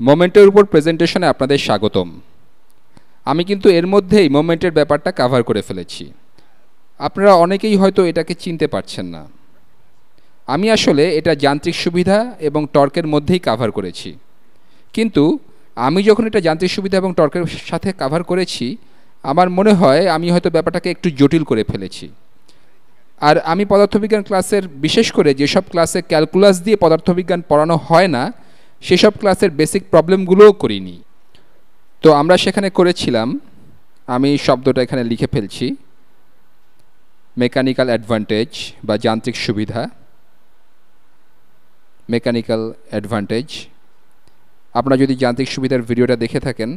মোমেন্টের উপর প্রেজেন্টেশনে আপনাদের স্বাগতম। আমি কিন্তু এর মধ্যেই মোমেন্টের ব্যাপারটা কভার করে ফেলেছি। আপনারা অনেকেই হয়তো এটাকে চিনতে পারছেন না। আমি আসলে এটা যান্ত্রিক সুবিধা এবং টর্কের মধ্যেই কভার করেছি, কিন্তু আমি যখন এটা যান্ত্রিক সুবিধা এবং টর্কের সাথে কভার করেছি, আমার মনে হয় আমি হয়তো ব্যাপারটাকে একটু জটিল করে ফেলেছি। আর আমি পদার্থবিজ্ঞান ক্লাসের, বিশেষ করে যেসব ক্লাসে ক্যালকুলাস দিয়ে পদার্থবিজ্ঞান পড়ানো হয় না, সেসব ক্লাসের বেসিক প্রবলেমগুলোও করিনি। তো আমরা সেখানে করেছিলাম, আমি শব্দটা এখানে লিখে ফেলছি, মেকানিক্যাল অ্যাডভান্টেজ বা যান্ত্রিক সুবিধা, মেকানিক্যাল অ্যাডভান্টেজ। আপনারা যদি যান্ত্রিক সুবিধার ভিডিওটা দেখে থাকেন,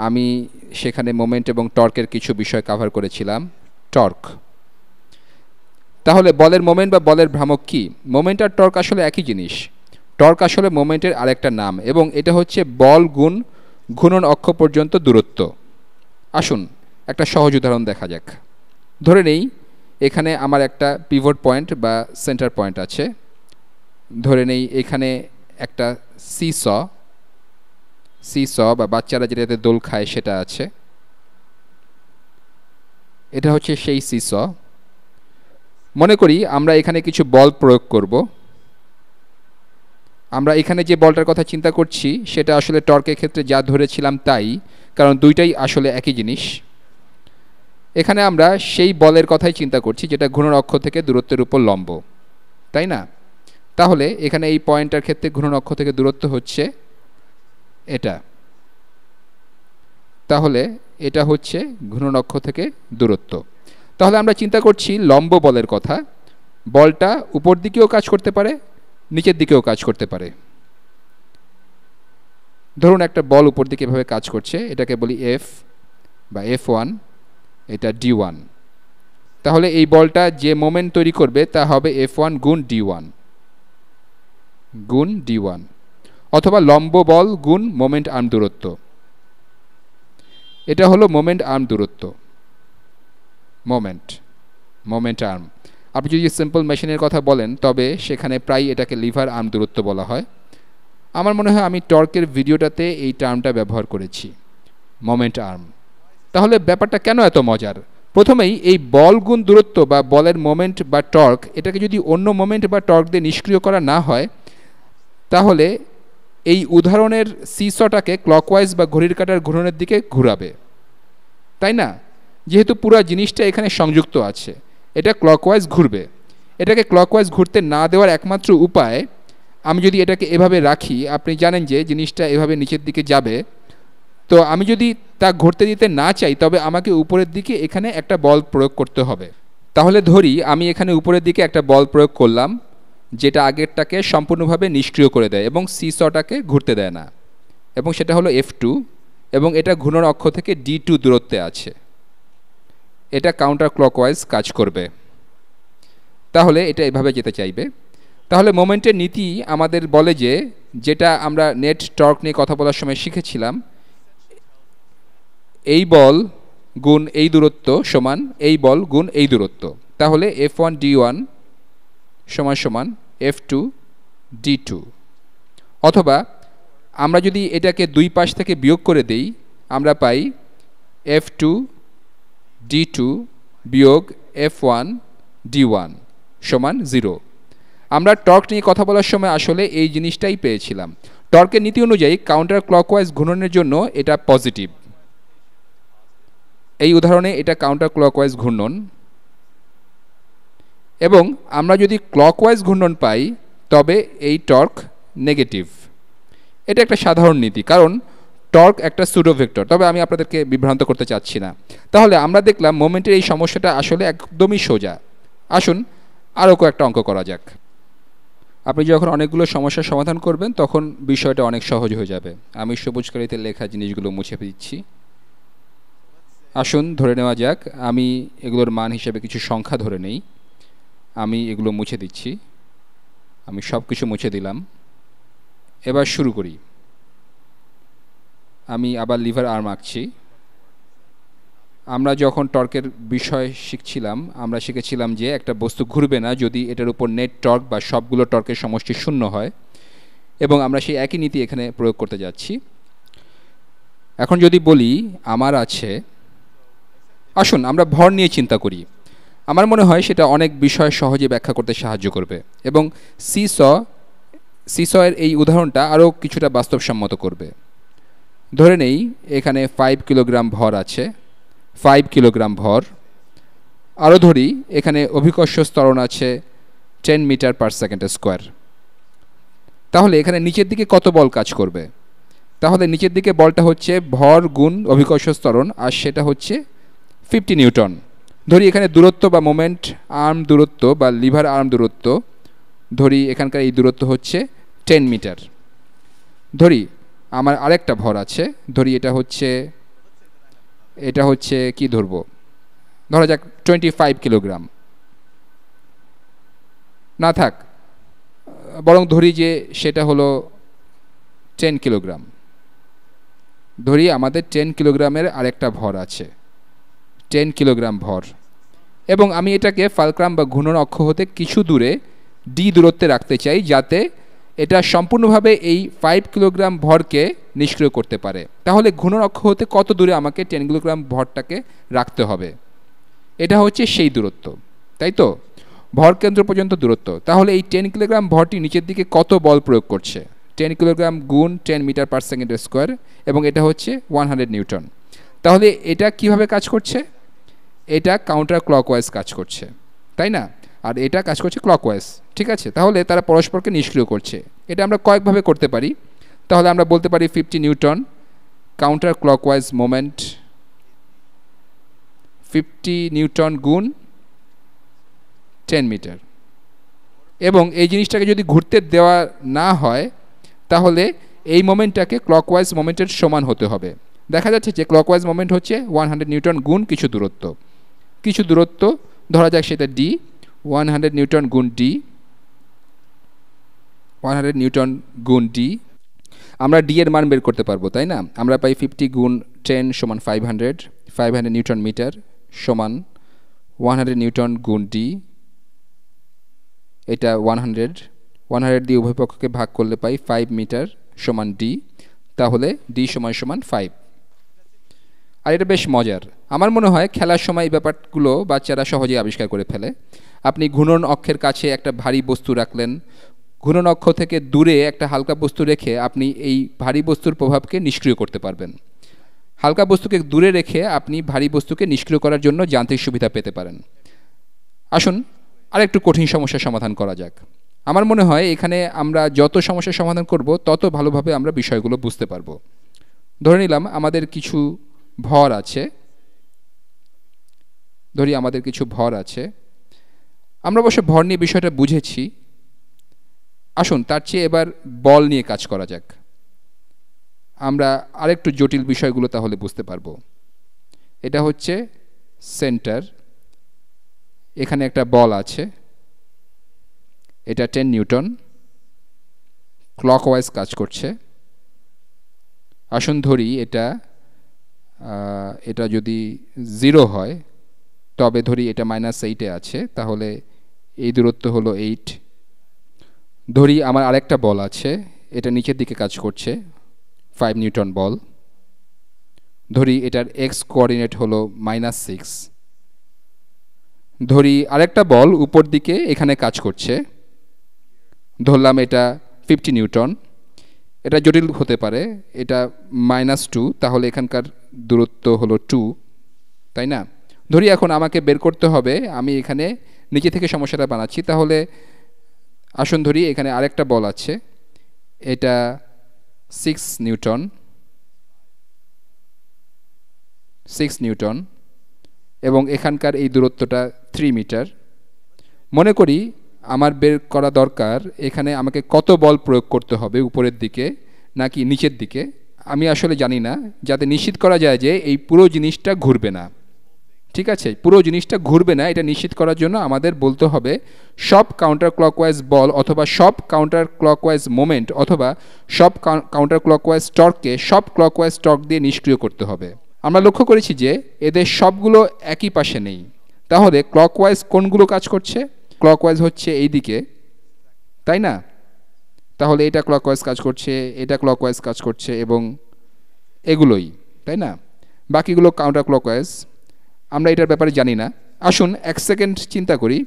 আমি সেখানে মোমেন্ট এবং টর্কের কিছু বিষয় কভার করেছিলাম। টর্ক, তাহলে বলের মোমেন্ট বা বলের ভ্রামক কি? মোমেন্ট আর টর্ক আসলে একই জিনিস। টর্ক আসলে মোমেন্টের আরেকটা নাম, এবং এটা হচ্ছে বল গুণ ঘূর্ণন অক্ষ পর্যন্ত দূরত্ব। আসুন একটা সহজ উদাহরণ দেখা যাক। ধরে নেই এখানে আমার একটা পিভট পয়েন্ট বা সেন্টার পয়েন্ট আছে। ধরে নেই এখানে একটা সিস বা বাচ্চারা যেটাতে দোল খায় সেটা আছে। এটা হচ্ছে সেই সিস। মনে করি আমরা এখানে কিছু বল প্রয়োগ করব। আমরা এখানে যে বলটার কথা চিন্তা করছি সেটা আসলে টর্কের ক্ষেত্রে যা ধরেছিলাম তাই, কারণ দুইটাই আসলে একই জিনিস। এখানে আমরা সেই বলের কথাই চিন্তা করছি যেটা ঘূর্ণন অক্ষ থেকে দূরত্বের উপর লম্ব, তাই না? তাহলে এখানে এই পয়েন্টটার ক্ষেত্রে ঘূর্ণন অক্ষ থেকে দূরত্ব হচ্ছে এটা। তাহলে এটা হচ্ছে ঘূর্ণন অক্ষ থেকে দূরত্ব। তাহলে আমরা চিন্তা করছি লম্ব বলের কথা। বলটা উপর দিকেও কাজ করতে পারে, নিচের দিকেও কাজ করতে পারে। ধরুন একটা বল উপর দিকে এভাবে কাজ করছে, এটাকে বলি এফ বা F1, এটা D1। তাহলে এই বলটা যে মোমেন্ট তৈরি করবে তা হবে F1 গুণ D1, অথবা লম্ব বল গুণ মোমেন্ট আর্ম দূরত্ব। এটা হলো মোমেন্ট আর্ম দূরত্ব, মোমেন্ট আর্ম। আপনি যদি সিম্পল মেশিনের কথা বলেন তবে সেখানে প্রায় এটাকে লিভার আর্ম দূরত্ব বলা হয়। আমার মনে হয় আমি টর্কের ভিডিওটাতে এই টার্মটা ব্যবহার করেছি, মোমেন্ট আর্ম। তাহলে ব্যাপারটা কেন এত মজার? প্রথমেই এই বল গুণ দূরত্ব বা বলের মোমেন্ট বা টর্ক, এটাকে যদি অন্য মোমেন্ট বা টর্ক দিয়ে নিষ্ক্রিয় করা না হয়, তাহলে এই উদাহরণের সিসটাকে ক্লকওয়াইজ বা ঘড়ির কাঁটার ঘূর্ণনের দিকে ঘুরাবে, তাই না? যেহেতু পুরো জিনিসটা এখানে সংযুক্ত আছে, এটা ক্লকওয়াইজ ঘুরবে। এটাকে ক্লকওয়াইজ ঘুরতে না দেওয়ার একমাত্র উপায়, আমি যদি এটাকে এভাবে রাখি, আপনি জানেন যে জিনিসটা এভাবে নিচের দিকে যাবে। তো আমি যদি তা ঘুরতে দিতে না চাই, তবে আমাকে উপরের দিকে এখানে একটা বল প্রয়োগ করতে হবে। তাহলে ধরি আমি এখানে উপরের দিকে একটা বল প্রয়োগ করলাম, যেটা আগেরটাকে সম্পূর্ণভাবে নিষ্ক্রিয় করে দেয় এবং সিসটাকে ঘুরতে দেয় না, এবং সেটা হলো F2, এবং এটা ঘূর্ণন অক্ষ থেকে D2 দূরত্বে আছে। এটা কাউন্টার ক্লকওয়াইজ কাজ করবে। তাহলে এটা এভাবে যেতে চাইবে। তাহলে মোমেন্টের নীতি আমাদের বলে যে, যেটা আমরা নেট টর্ক নিয়ে কথা বলার সময় শিখেছিলাম, এই বল গুণ এই দূরত্ব সমান এই বল গুণ এই দূরত্ব। তাহলে F1 D1 সমান সমান F2 D2। অথবা আমরা যদি এটাকে দুই পাশ থেকে বিয়োগ করে দেই, আমরা পাই F2 D2 বিয়োগ F1 D1 সমান 0। আমরা টর্ক নিয়ে কথা বলার সময় আসলে এই জিনিসটাই পেয়েছিলাম। টর্কের নীতি অনুযায়ী কাউন্টার ক্লকওয়াইজ ঘূর্ণনের জন্য এটা পজিটিভ। এই উদাহরণে এটা কাউন্টার ক্লকওয়াইজ ঘূর্ণন, এবং আমরা যদি ক্লকওয়াইজ ঘূর্ণন পাই তবে এই টর্ক নেগেটিভ। এটা একটা সাধারণ নীতি, কারণ টর্ক একটা সুডো ভেক্টর। তবে আমি আপনাদেরকে বিভ্রান্ত করতে চাচ্ছি না। তাহলে আমরা দেখলাম মোমেন্টের এই সমস্যাটা আসলে একদমই সোজা। আসুন আরও কয়েকটা অঙ্ক করা যাক। আপনি যখন অনেকগুলো সমস্যার সমাধান করবেন তখন বিষয়টা অনেক সহজ হয়ে যাবে। আমি সবুজ কালিতে লেখা জিনিসগুলো মুছে দিচ্ছি। আসুন ধরে নেওয়া যাক আমি এগুলোর মান হিসেবে কিছু সংখ্যা ধরে নেই। আমি এগুলো মুছে দিচ্ছি। আমি সব কিছু মুছে দিলাম। এবার শুরু করি। আমি আবার লিভার আর্ম আঁকছি। আমরা যখন টর্কের বিষয় শিখছিলাম, আমরা শিখেছিলাম যে একটা বস্তু ঘুরবে না যদি এটার উপর নেট টর্ক বা সবগুলো টর্কের সমষ্টি শূন্য হয়। এবং আমরা সেই একই নীতি এখানে প্রয়োগ করতে যাচ্ছি। এখন যদি বলি আমার আছে, আসুন আমরা ভর নিয়ে চিন্তা করি। আমার মনে হয় সেটা অনেক বিষয় সহজে ব্যাখ্যা করতে সাহায্য করবে এবং সিসয়ের এই উদাহরণটা আরও কিছুটা বাস্তবসম্মত করবে। ধরে নেই এখানে 5 কিলোগ্রাম ভর আছে, 5 কিলোগ্রাম ভর। আরও ধরি এখানে অভিকর্ষ ত্বরণ আছে 10 মিটার পার সেকেন্ড স্কোয়ার। তাহলে এখানে নিচের দিকে কত বল কাজ করবে? তাহলে নিচের দিকে বলটা হচ্ছে ভর গুণ অভিকর্ষ ত্বরণ, আর সেটা হচ্ছে 50 নিউটন। ধরি এখানে দূরত্ব বা মোমেন্ট আর্ম দূরত্ব বা লিভার আর্ম দূরত্ব, ধরি এখানকার এই দূরত্ব হচ্ছে 10 মিটার। ধরি আমার আরেকটা ভর আছে, ধরি এটা হচ্ছে কি ধরবো, ধরা যাক 25 কিলোগ্রাম। না থাক, বরং ধরি যে সেটা হলো 10 কিলোগ্রাম। ধরি আমাদের 10 কিলোগ্রামের আরেকটা ভর আছে, 10 কিলোগ্রাম ভর, এবং আমি এটাকে ফালক্রাম বা ঘূর্ণন অক্ষ হতে কিছু দূরে ডি দূরত্বে রাখতে চাই, যাতে এটা সম্পূর্ণভাবে এই 5 কিলোগ্রাম ভরকে নিষ্ক্রিয় করতে পারে। তাহলে ঘূর্ণন অক্ষ হতে কত দূরে আমাকে 10 কিলোগ্রাম ভরটাকে রাখতে হবে? এটা হচ্ছে সেই দূরত্ব, তাই তো, ভর কেন্দ্র পর্যন্ত দূরত্ব। তাহলে এই 10 কিলোগ্রাম ভরটি নিচের দিকে কত বল প্রয়োগ করছে? 10 কিলোগ্রাম গুণ 10 মিটার পার সেকেন্ড স্কোয়ার, এবং এটা হচ্ছে 100 নিউটন। তাহলে এটা কিভাবে কাজ করছে? এটা কাউন্টার ক্লকওয়াইজ কাজ করছে, তাই না? আর এটা কাজ করছে ক্লকওয়াইজ, ঠিক আছে? তাহলে তারা পরস্পরকে নিষ্ক্রিয় করছে। এটা আমরা কয়েকভাবে করতে পারি। তাহলে আমরা বলতে পারি 50 Newton counter clockwise moment, 50 Newton গুণ 10 মিটার। এবং এই জিনিসটাকে যদি ঘুরতে দেওয়া না হয়, তাহলে এই মোমেন্টটাকে ক্লকওয়াইজ মোমেন্টের সমান হতে হবে। দেখা যাচ্ছে যে ক্লকওয়াইজ মোমেন্ট হচ্ছে 100 নিউটন গুণ কিছু দূরত্ব, ধরা যাক সেটা ডি, 100 নিউটন গুণ ডি, 100 নিউটন গুণ ডি। আমরা ডি এর মান বের করতে পারবো, তাই না? আমরা পাই 50 গুণ 10 সমান 500 নিউটন মিটার সমান 100 নিউটন গুণ ডি, এটা 100 দিয়ে উভয় পক্ষকে ভাগ করলে পাই 5 মিটার সমান ডি। তাহলে ডি সমান 5। আর এটা বেশ মজার। আমার মনে হয় খেলার সময় এই ব্যাপারগুলো বাচ্চারা সহজেই আবিষ্কার করে ফেলে। আপনি ঘূর্ণন অক্ষের কাছে একটা ভারী বস্তু রাখলেন, ঘূর্ণন অক্ষ থেকে দূরে একটা হালকা বস্তু রেখে আপনি এই ভারী বস্তুর প্রভাবকে নিষ্ক্রিয় করতে পারবেন। হালকা বস্তুকে দূরে রেখে আপনি ভারী বস্তুকে নিষ্ক্রিয় করার জন্য যান্ত্রিক সুবিধা পেতে পারেন। আসুন আরেকটু কঠিন সমস্যার সমাধান করা যাক। আমার মনে হয় এখানে আমরা যত সমস্যার সমাধান করব তত ভালোভাবে আমরা বিষয়গুলো বুঝতে পারবো। ধরে নিলাম আমাদের কিছু ভর আছে, আমরা অবশ্য ভর নিয়ে বিষয়টা বুঝেছি। আসুন তার চেয়ে এবার বল নিয়ে কাজ করা যাক। আমরা আরেকটু জটিল বিষয়গুলো তাহলে বুঝতে পারবো। এটা হচ্ছে সেন্টার, এখানে একটা বল আছে, এটা 10 নিউটন, ক্লকওয়াইজ কাজ করছে। আসুন ধরি এটা যদি 0 হয়, তবে ধরি এটা -8-এ আছে, তাহলে এই দূরত্ব হলো 8। ধরি আমার আরেকটা বল আছে, এটা নিচের দিকে কাজ করছে, 5 নিউটন বল। ধরি এটার এক্স কোঅর্ডিনেট হলো -6। ধরি আরেকটা বল উপর দিকে এখানে কাজ করছে, ধরলাম এটা 50 নিউটন। এটা জটিল হতে পারে, এটা -2, তাহলে এখানকার দূরত্ব হলো 2, তাই না? ধরি এখন আমাকে বের করতে হবে, আমি এখানে নিচে থেকে সমস্যাটা বানাচ্ছি। তাহলে আসুন ধরি এখানে আরেকটা বল আছে, এটা 6 নিউটন এবং এখানকার এই দূরত্বটা 3 মিটার। মনে করি আমার বের করা দরকার এখানে আমাকে কত বল প্রয়োগ করতে হবে, উপরের দিকে নাকি নিচের দিকে। আমি আসলে জানি না, যাতে নিশ্চিত করা যায় যে এই পুরো জিনিসটা ঘুরবে না। ঠিক আছে, পুরো জিনিসটা ঘুরবে না, এটা নিশ্চিত করার জন্য আমাদের বলতে হবে সব কাউন্টার ক্লকওয়াইজ বল অথবা সব কাউন্টার ক্লকওয়াইজ মোমেন্ট অথবা সব কাউন্টার ক্লকওয়াইজ টর্ককে সব ক্লকওয়াইজ টর্ক দিয়ে নিষ্ক্রিয় করতে হবে। আমরা লক্ষ্য করেছি যে এদের সবগুলো একই পাশে নেই। তাহলে ক্লকওয়াইজ কোনগুলো কাজ করছে? ক্লকওয়াইজ হচ্ছে এই দিকে, তাই না? তাহলে এটা ক্লকওয়াইজ কাজ করছে, এটা ক্লকওয়াইজ কাজ করছে এবং এগুলোই, তাই না? বাকিগুলো কাউন্টার ক্লকওয়াইজ। আমরা এটার ব্যাপারে জানি না। আসুন 1 সেকেন্ড চিন্তা করি।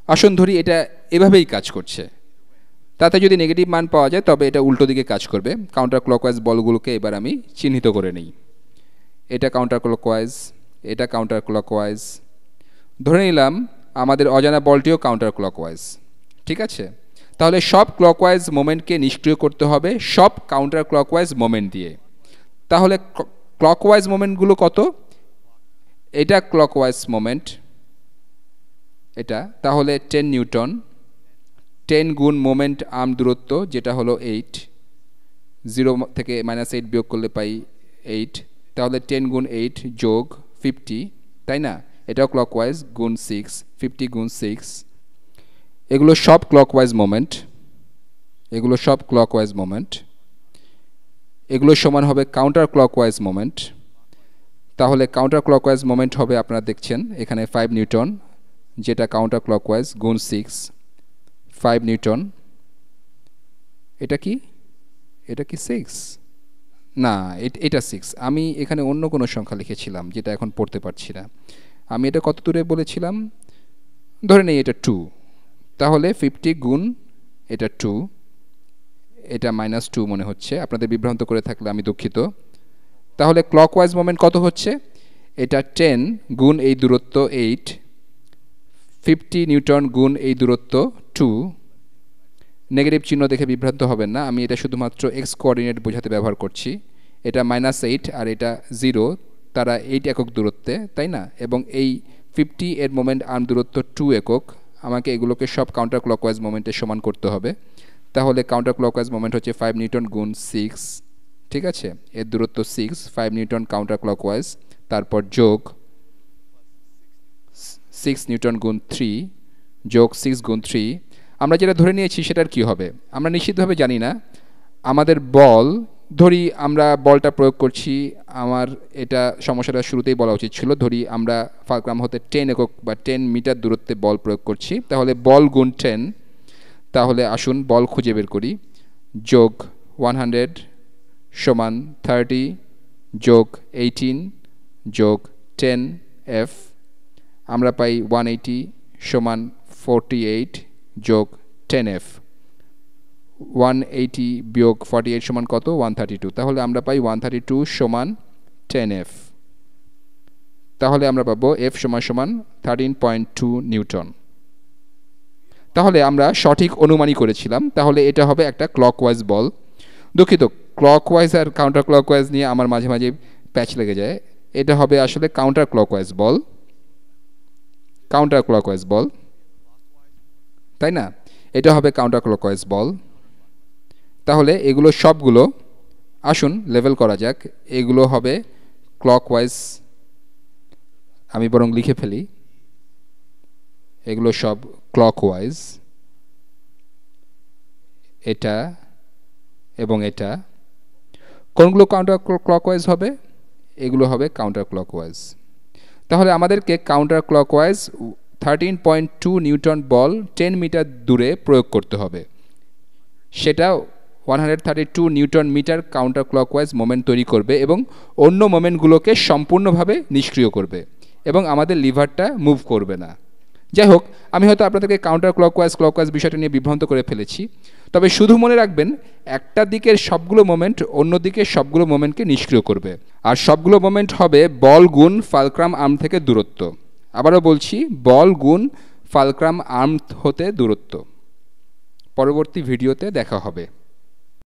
আসুন ধরি এটা এভাবেই কাজ করছে, তাতে যদি নেগেটিভ মান পাওয়া যায় তবে এটা উল্টো দিকে কাজ করবে। কাউন্টার ক্লকওয়াইজ বলগুলোকে এবার আমি চিহ্নিত করে নিই। এটা কাউন্টার ক্লকওয়াইজ, এটা কাউন্টার ক্লকওয়াইজ। ধরে নিলাম আমাদের অজানা বলটিও কাউন্টার ক্লকওয়াইজ, ঠিক আছে? তাহলে সব ক্লকওয়াইজ মোমেন্টকে নিষ্ক্রিয় করতে হবে সব কাউন্টার ক্লকওয়াইজ মোমেন্ট দিয়ে। তাহলে ক্লকওয়াইজ মোমেন্টগুলো কত? এটা ক্লকওয়াইজ মোমেন্ট, এটা তাহলে 10 নিউটন। 10 গুণ মোমেন্ট আর্ম দূরত্ব যেটা হলো 8, 0 থেকে -8 বিয়োগ করলে পাই 8, তাহলে 10 গুণ 8 যোগ 50, তাই না? এটাও ক্লকওয়াইজ, গুণ 6, 50 গুণ 6। এগুলো সব ক্লকওয়াইজ মোমেন্ট, এগুলো সব ক্লকওয়াইজ মোমেন্ট। এগুলো সমান হবে কাউন্টার ক্লকওয়াইজ মোমেন্ট। তাহলে কাউন্টার ক্লকওয়াইজ মোমেন্ট হবে, আপনারা দেখছেন এখানে 5 নিউটন, যেটা কাউন্টার ক্লকওয়াইজ, গুণ 6, 5 নিউটন। এটা কি? এটা কি 6? না, এটা 6। আমি এখানে অন্য কোনো সংখ্যা লিখেছিলাম যেটা এখন পড়তে পারছি না। আমি এটা কত দূরে বলেছিলাম? ধরে নেই এটা 2। তাহলে 50 গুণ এটা 2, এটা -2 মনে হচ্ছে, আপনাদের বিভ্রান্ত করে থাকলে আমি দুঃখিত। তাহলে ক্লকওয়াইজ মোমেন্ট কত হচ্ছে? এটা 10 গুণ এই দূরত্ব 8, 50 নিউটন গুণ এই দূরত্ব 2। নেগেটিভ চিহ্ন দেখে বিভ্রান্ত হবেন না, আমি এটা শুধুমাত্র এক্স কোঅর্ডিনেট বোঝাতে ব্যবহার করছি। এটা -8 আর এটা 0, তারা 8 একক দূরত্বে, তাই না? এবং এই 50 এর মোমেন্ট আর্ম দূরত্ব 2 একক। আমাকে এগুলোকে সব কাউন্টার ক্লকওয়াইজ মোমেন্টে সমান করতে হবে। তাহলে কাউন্টার ক্লকওয়াইজ মোমেন্ট হচ্ছে 5 নিউটন গুণ 6, ঠিক আছে? এর দূরত্ব 6, 5 নিউটন কাউন্টার ক্লকওয়াইজ, তারপর যোগ 6 নিউটন গুণ 3 যোগ 6 গুণ 3। আমরা যেটা ধরে নিয়েছি সেটার কি হবে আমরা নিশ্চিতভাবে জানি না। আমাদের বল, ধরি আমরা বলটা প্রয়োগ করছি, আমার এটা সমস্যাটা শুরুতেই বলা উচিত ছিল। ধরি আমরা ফালক্রাম হতে 10 একক বা 10 মিটার দূরত্বে বল প্রয়োগ করছি, তাহলে বল গুণ 10। তাহলে আসুন বল খুঁজে বের করি। যোগ 100 সমান 30 যোগ 18 যোগ 10F, আমরা পাই 180 সমান 48 যোগ 10F। 180 বিয়োগ 48 সমান কত? 132। তাহলে আমরা পাই 132 সমান 10F। তাহলে আমরা পাবো F সমান 13.2 নিউটন। তাহলে আমরা সঠিক অনুমানই করেছিলাম। তাহলে এটা হবে একটা ক্লকওয়াইজ বল। দুঃখিত, ক্লকওয়াইজ আর কাউন্টার ক্লকওয়াইজ নিয়ে আমার মাঝে মাঝে প্যাচ লেগে যায়। এটা হবে আসলে কাউন্টার ক্লকওয়াইজ বল, কাউন্টার ক্লকওয়াইজ বল, তাই না? এটা হবে কাউন্টার ক্লকওয়াইজ বল। তাহলে এগুলো সবগুলো আসুন লেভেল করা যাক। এগুলো হবে ক্লকওয়াইজ, আমি বরং লিখে ফেলি, এগুলো সব ক্লকওয়াইজ। এটা এবং এটা কোনগুলো কাউন্টার ক্লকওয়াইজ হবে? এগুলো হবে কাউন্টার ক্লকওয়াইজ। তাহলে আমাদেরকে কাউন্টার ক্লকওয়াইজ 13.2 নিউটন বল 10 মিটার দূরে প্রয়োগ করতে হবে। সেটা 132 newton metre counterclockwise moment তৈরি করবে এবং অন্য মোমেন্টগুলোকে সম্পূর্ণভাবে নিষ্ক্রিয় করবে এবং আমাদের লিভারটা মুভ করবে না। যাই হোক, আমি হয়তো আপনাদেরকে কাউন্টার ক্লকওয়াইজ বিষয়টা নিয়ে বিভ্রান্ত করে ফেলেছি। তবে শুধু মনে রাখবেন, একটা দিকের সবগুলো মোমেন্ট অন্য দিকের সবগুলো মোমেন্টকে নিষ্ক্রিয় করবে। আর সবগুলো মোমেন্ট হবে বল গুণ ফালক্রাম আর্ম থেকে দূরত্ব। আবারও বলছি, বল গুণ ফালক্রাম আর্ম হতে দূরত্ব। পরবর্তী ভিডিওতে দেখা হবে।